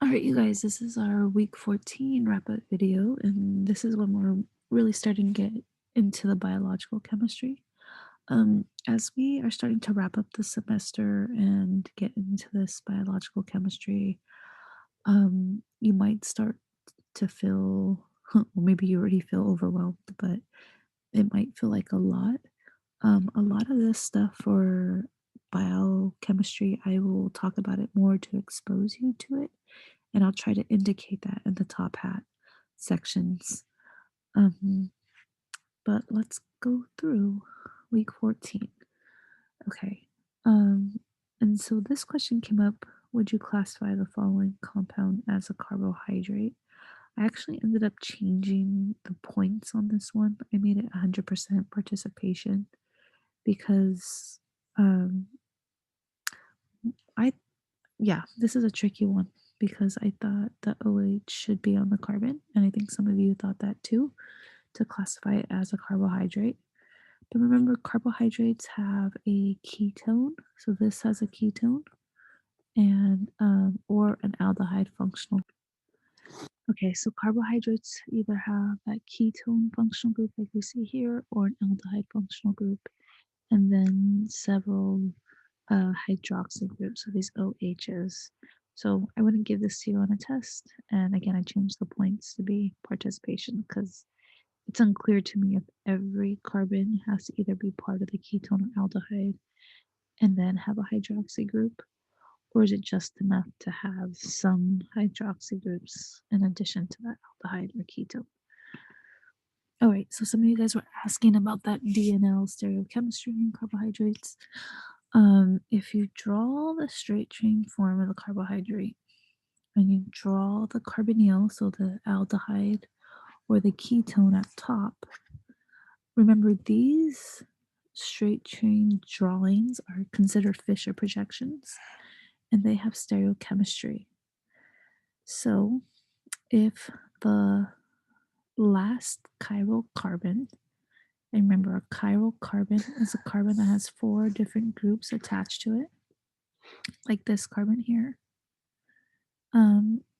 Alright, you guys, this is our week 14 wrap-up video, and this is when we're really starting to get into the biological chemistry. As we are starting to wrap up the semester and get into this biological chemistry, you might start to feel, well, maybe you already feel overwhelmed, but it might feel like a lot. A lot of this stuff for biochemistry, I will talk about it more to expose you to it, and I'll try to indicate that in the top hat sections. Um, but let's go through week 14. Okay. Um, and so this question came up: would you classify the following compound as a carbohydrate? I actually ended up changing the points on this one. I made it 100% participation because um, I yeah, this is a tricky one because I thought the OH should be on the carbon, and I think some of you thought that too, to classify it as a carbohydrate. But remember, carbohydrates have a ketone, so this has a ketone, and or an aldehyde functional. Okay, so carbohydrates either have that ketone functional group like we see here, or an aldehyde functional group, and then several hydroxy groups, so these OHs. So I wouldn't give this to you on a test. And again, I changed the points to be participation because it's unclear to me if every carbon has to either be part of the ketone or aldehyde and then have a hydroxy group, or is it just enough to have some hydroxy groups in addition to that aldehyde or ketone? All right, so some of you guys were asking about that DNL stereochemistry in carbohydrates. If you draw the straight chain form of the carbohydrate and you draw the carbonyl, so the aldehyde or the ketone at top, remember these straight chain drawings are considered Fischer projections and they have stereochemistry. So if the last chiral carbon, and remember a chiral carbon is a carbon that has 4 different groups attached to it, like this carbon here.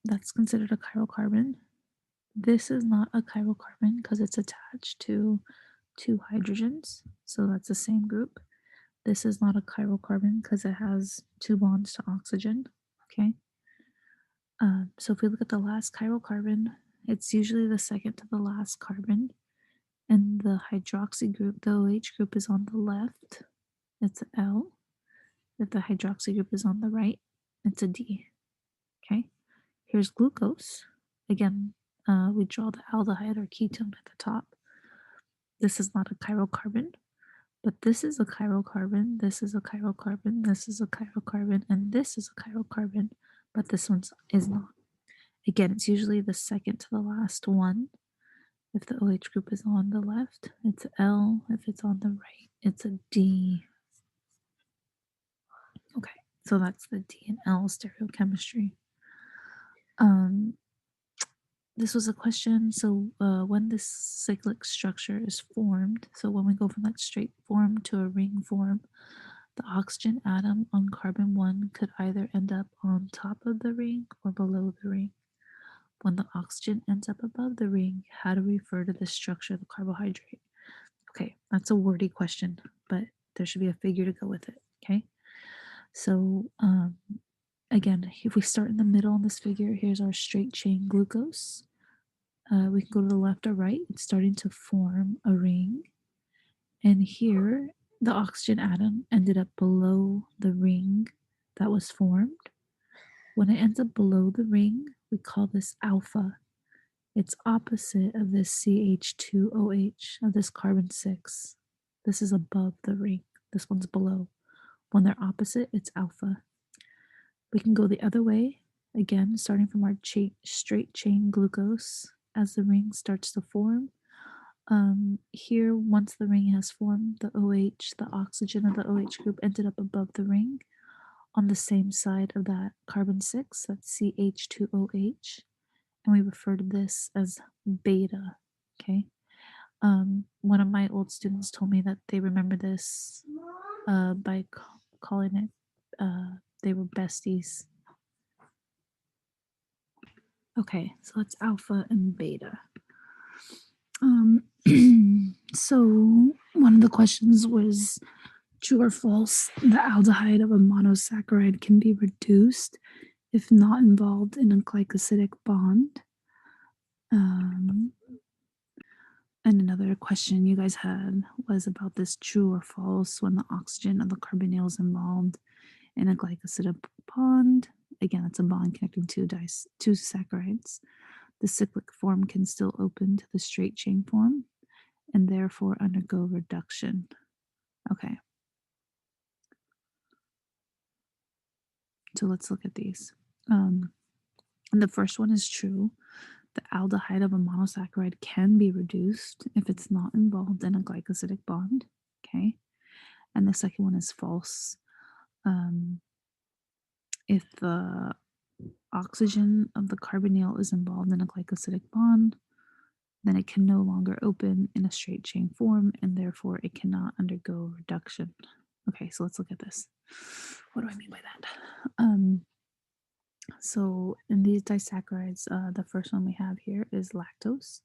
That's considered a chiral carbon. This is not a chiral carbon because it's attached to 2 hydrogens, so that's the same group. This is not a chiral carbon because it has 2 bonds to oxygen. Okay. So if we look at the last chiral carbon, it's usually the second to the last carbon, and the hydroxy group, the OH group, is on the left. It's an L. If the hydroxy group is on the right, it's a D. Okay. Here's glucose. Again, we draw the aldehyde or ketone at the top. This is not a chiral carbon, but this is a chiral carbon, this is a chiral carbon, this is a chiral carbon, and this is a chiral carbon, but this one is not. Again, it's usually the second to the last one. If the OH group is on the left, it's L. If it's on the right, it's a D. Okay, so that's the D and L stereochemistry. This was a question. So when this cyclic structure is formed, so when we go from that straight form to a ring form, the oxygen atom on carbon 1 could either end up on top of the ring or below the ring. When the oxygen ends up above the ring, how do we refer to the structure of the carbohydrate? Okay, that's a wordy question, but there should be a figure to go with it. Okay, so again, if we start in the middle on this figure, here's our straight chain glucose. We can go to the left or right. It's starting to form a ring. And here, the oxygen atom ended up below the ring that was formed. When it ends up below the ring, we call this alpha. It's opposite of this CH2OH, of this carbon 6. This is above the ring. This one's below. When they're opposite, it's alpha. We can go the other way, again, starting from our straight chain glucose as the ring starts to form. Here, once the ring has formed, the OH, the oxygen of the OH group ended up above the ring on the same side of that carbon 6, that's CH2OH, and we refer to this as beta, okay? One of my old students told me that they remember this by calling it, they were besties. Okay, so that's alpha and beta. Um, so one of the questions was true or false, the aldehyde of a monosaccharide can be reduced if not involved in a glycosidic bond. Um, and another question you guys had was about this true or false when the oxygen of the carbonyl is involved in a glycosidic bond. Again, it's a bond connecting two saccharides. The cyclic form can still open to the straight chain form and therefore undergo reduction. Okay, so let's look at these. And the first one is true. The aldehyde of a monosaccharide can be reduced if it's not involved in a glycosidic bond. Okay, and the second one is false. If the oxygen of the carbonyl is involved in a glycosidic bond, then it can no longer open in a straight chain form and therefore it cannot undergo reduction. Okay, so let's look at this. What do I mean by that? So in these disaccharides, the first one we have here is lactose.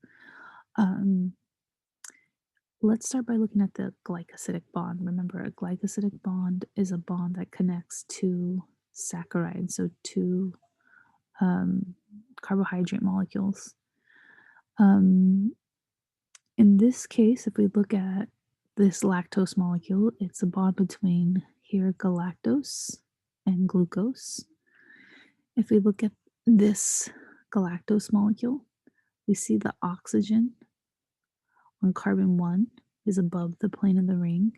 Let's start by looking at the glycosidic bond. Remember, a glycosidic bond is a bond that connects two saccharides, so two carbohydrate molecules. In this case, if we look at this lactose molecule, it's a bond between here galactose and glucose. If we look at this galactose molecule, we see the oxygen on carbon 1 is above the plane of the ring.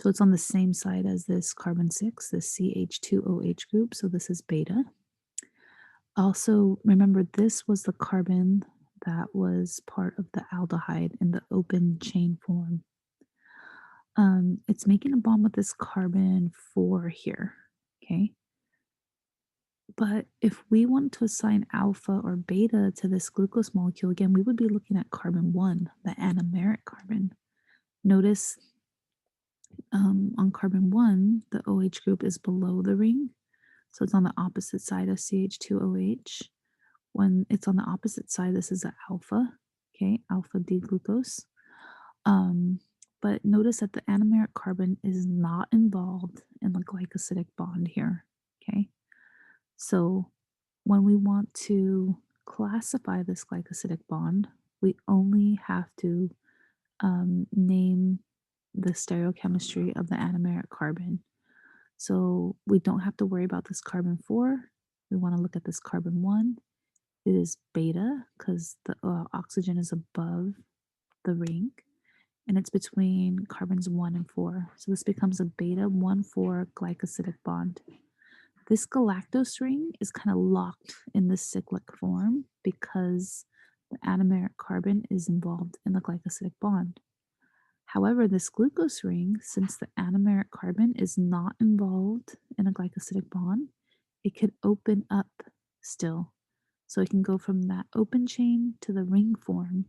So it's on the same side as this carbon 6, this CH2OH group. So this is beta. Also, remember this was the carbon that was part of the aldehyde in the open chain form. It's making a bond with this carbon 4 here. Okay. But if we want to assign alpha or beta to this glucose molecule, again, we would be looking at carbon 1, the anomeric carbon. Notice on carbon 1, the OH group is below the ring. So it's on the opposite side of CH2OH. When it's on the opposite side, this is an alpha, okay, alpha D glucose. But notice that the anomeric carbon is not involved in the glycosidic bond here, okay? So when we want to classify this glycosidic bond, we only have to name the stereochemistry of the anomeric carbon. So we don't have to worry about this carbon 4. We want to look at this carbon 1. It is beta because the oxygen is above the ring and it's between carbons 1 and 4. So this becomes a beta 1,4 glycosidic bond. This galactose ring is kind of locked in the cyclic form because the anomeric carbon is involved in the glycosidic bond. However, this glucose ring, since the anomeric carbon is not involved in a glycosidic bond, it could open up still. So it can go from that open chain to the ring form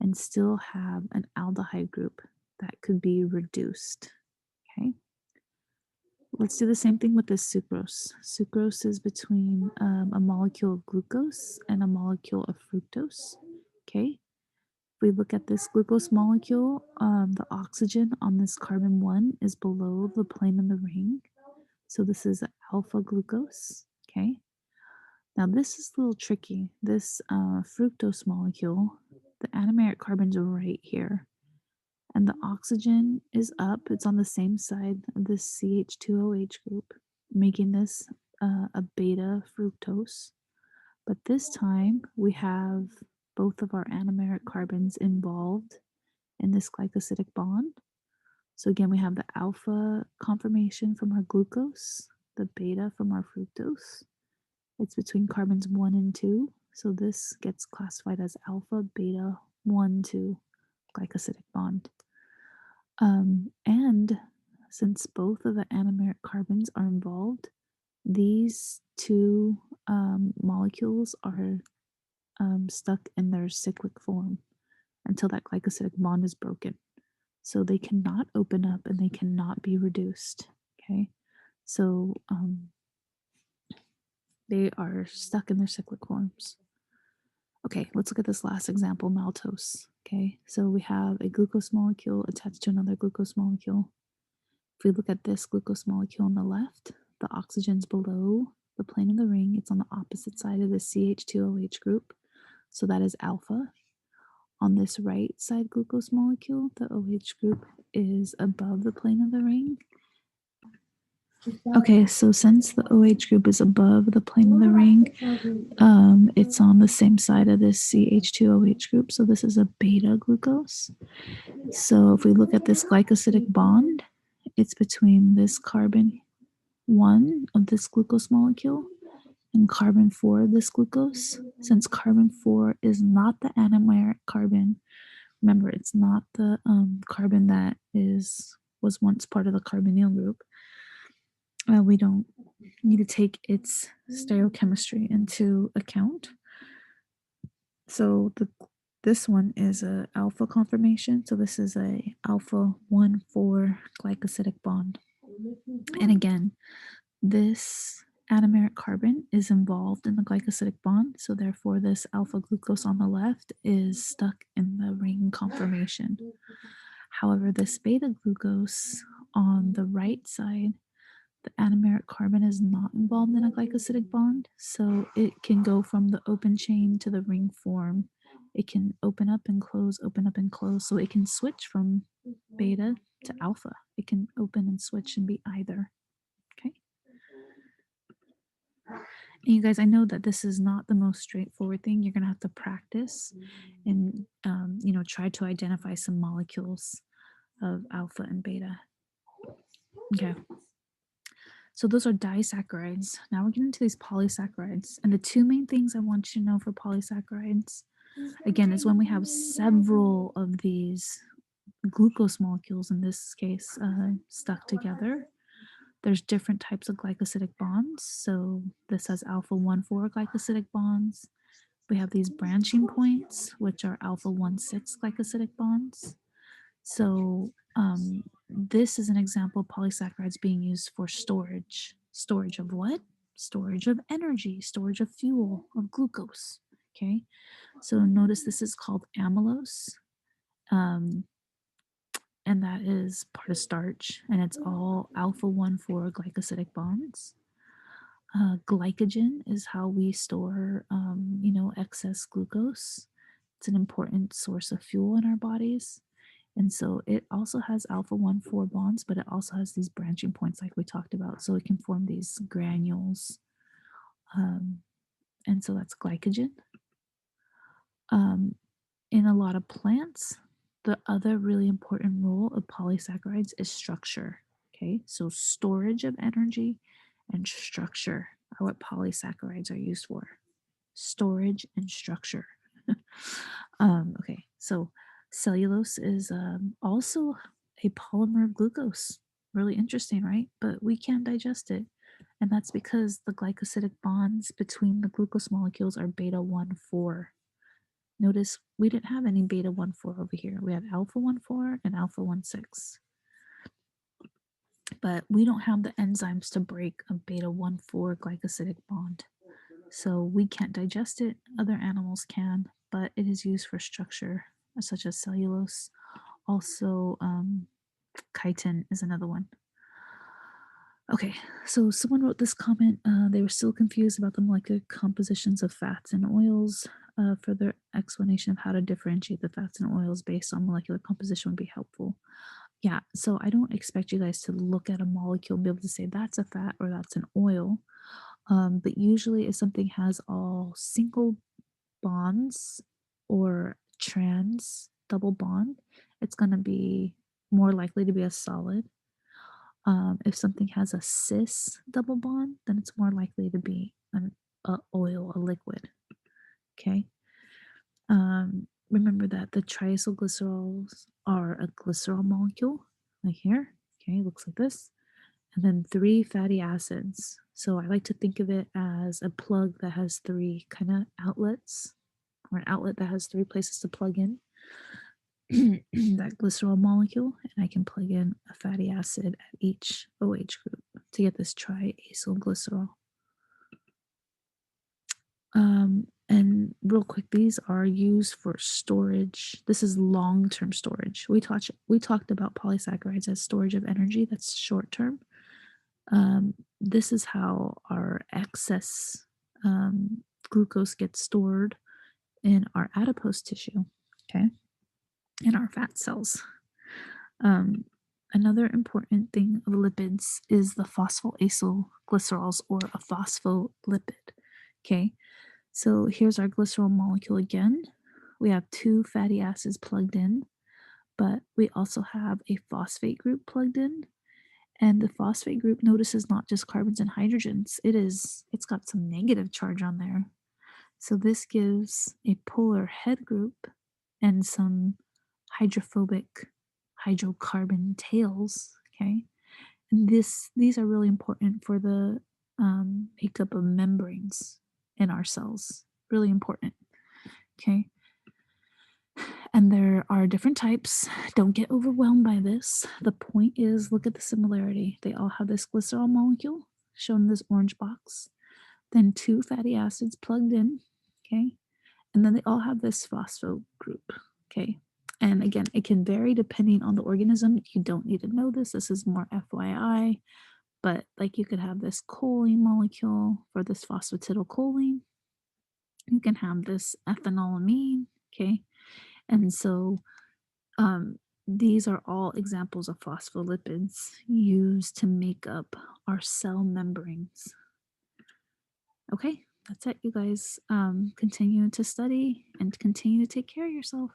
and still have an aldehyde group that could be reduced. Okay. Let's do the same thing with this sucrose. Sucrose is between a molecule of glucose and a molecule of fructose. Okay. If we look at this glucose molecule, the oxygen on this carbon 1 is below the plane of the ring. So this is alpha glucose. Okay. Now this is a little tricky. This fructose molecule, the anomeric carbon's right here. And the oxygen is up. It's on the same side of this CH2OH group, making this a beta fructose. But this time we have both of our anomeric carbons involved in this glycosidic bond. So again, we have the alpha conformation from our glucose, the beta from our fructose. It's between carbons 1 and 2. So this gets classified as alpha beta 1 2 glycosidic bond. And since both of the anomeric carbons are involved, these two molecules are stuck in their cyclic form until that glycosidic bond is broken. So they cannot open up and they cannot be reduced. Okay, so They are stuck in their cyclic forms. Okay, let's look at this last example, maltose. Okay, so we have a glucose molecule attached to another glucose molecule. If we look at this glucose molecule on the left, the oxygen's below the plane of the ring. It's on the opposite side of the CH2OH group. So that is alpha. On this right side glucose molecule, the OH group is above the plane of the ring. Okay, so since the OH group is above the plane of the ring, it's on the same side of this CH2OH group. So this is a beta glucose. So if we look at this glycosidic bond, it's between this carbon 1 of this glucose molecule and carbon 4 of this glucose. Since carbon 4 is not the anomeric carbon, remember it's not the carbon that was once part of the carbonyl group. We don't need to take its stereochemistry into account. So this one is a alpha conformation. So this is a alpha 1,4 glycosidic bond. And again, this anomeric carbon is involved in the glycosidic bond. So therefore, this alpha glucose on the left is stuck in the ring conformation. However, this beta glucose on the right side, the anomeric carbon is not involved in a glycosidic bond, so it can go from the open chain to the ring form. It can open up and close, so it can switch from beta to alpha. It can open and switch and be either. Okay. And you guys, I know that this is not the most straightforward thing. You're gonna have to practice and try to identify some molecules of alpha and beta. Okay. So those are disaccharides. Now we're getting into these polysaccharides. And the two main things I want you to know for polysaccharides, again, is when we have several of these glucose molecules, in this case, stuck together. There's different types of glycosidic bonds. So this has alpha 1,4 glycosidic bonds. We have these branching points, which are alpha 1,6 glycosidic bonds. So this is an example of polysaccharides being used for storage. Storage of what? Storage of energy, storage of fuel, of glucose. Okay, so notice this is called amylose. And that is part of starch, and it's all alpha 1,4 glycosidic bonds. Glycogen is how we store, excess glucose. It's an important source of fuel in our bodies. And so it also has alpha 1,4 bonds, but it also has these branching points like we talked about. So it can form these granules. And so that's glycogen. In a lot of plants, the other really important role of polysaccharides is structure. Okay, so storage of energy and structure are what polysaccharides are used for. Storage and structure. Okay, so cellulose is also a polymer of glucose. Really interesting, right? But we can't digest it. And that's because the glycosidic bonds between the glucose molecules are beta 1,4. Notice we didn't have any beta 1,4 over here. We had alpha 1,4 and alpha 1,6. But we don't have the enzymes to break a beta 1,4 glycosidic bond. So we can't digest it. Other animals can, but it is used for structure, such as cellulose. Also, chitin is another one. Okay, so someone wrote this comment. They were still confused about the molecular compositions of fats and oils. Further explanation of how to differentiate the fats and oils based on molecular composition would be helpful. Yeah, so I don't expect you guys to look at a molecule and be able to say that's a fat or that's an oil. But usually, if something has all single bonds or trans double bond, it's going to be more likely to be a solid. If something has a cis double bond, then it's more likely to be an oil, a liquid. Okay. Remember that the triacylglycerols are a glycerol molecule, like here. Okay, looks like this. And then 3 fatty acids. So I like to think of it as a plug that has 3 kind of outlets, or an outlet that has 3 places to plug in that glycerol molecule, and I can plug in a fatty acid at each OH group to get this triacylglycerol. And real quick, these are used for storage. This is long-term storage. We talked about polysaccharides as storage of energy. That's short term. This is how our excess glucose gets stored in our adipose tissue, okay, in our fat cells. Um, Another important thing of lipids is the phosphoacyl glycerols or a phospholipid. Okay, so here's our glycerol molecule again. We have two fatty acids plugged in, but we also have a phosphate group plugged in. And the phosphate group, notice, is not just carbons and hydrogens. It's got some negative charge on there. So this gives a polar head group and some hydrophobic hydrocarbon tails. Okay. And these are really important for the makeup of membranes in our cells. Really important. Okay. And there are different types. Don't get overwhelmed by this. The point is, look at the similarity. They all have this glycerol molecule shown in this orange box, then two fatty acids plugged in, okay? And then they all have this phospho group, okay? And again, it can vary depending on the organism. You don't need to know this. This is more FYI. But like you could have this choline molecule for this phosphatidylcholine. You can have this ethanolamine, okay? And so these are all examples of phospholipids used to make up our cell membranes. Okay, that's it, you guys. Continue to study and continue to take care of yourself.